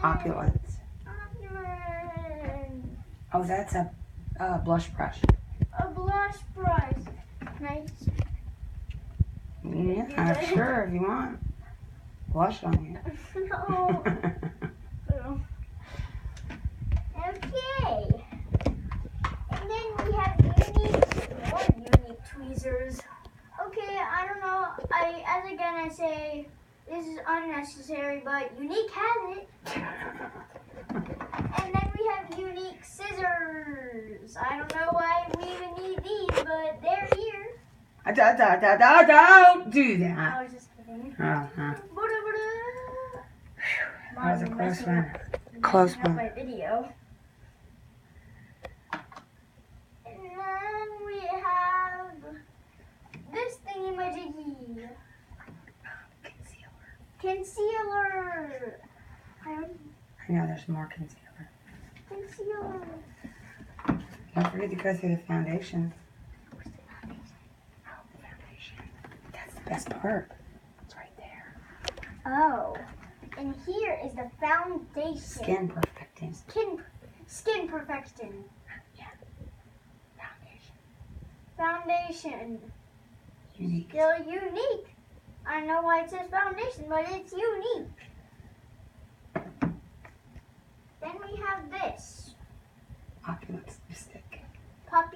Opulence. Opulence. Oh, that's a blush brush. A blush brush. Nice. Yeah, sure, if you want. Blush on you. No. Okay. And then we have more unique tweezers. Okay, I don't know. I say this is unnecessary, but Unique has it. And then we have unique scissors. I don't know why we even need these, but they're here. Don't do that. I was just kidding. Uh-huh. That was a Mom, close you're one. messing Close up one. my video. And then we have this thingy-majiggy. Concealer. I know there's more concealer. Concealer. Don't forget to go through the foundation. Oh, the foundation. That's the best part. It's right there. Oh. And here is the foundation. Skin perfecting. Skin perfection. Yeah. Foundation. Foundation. Unique. Still unique. I don't know why it says foundation, but it's unique. Then we have this. Opulence lipstick. Popular.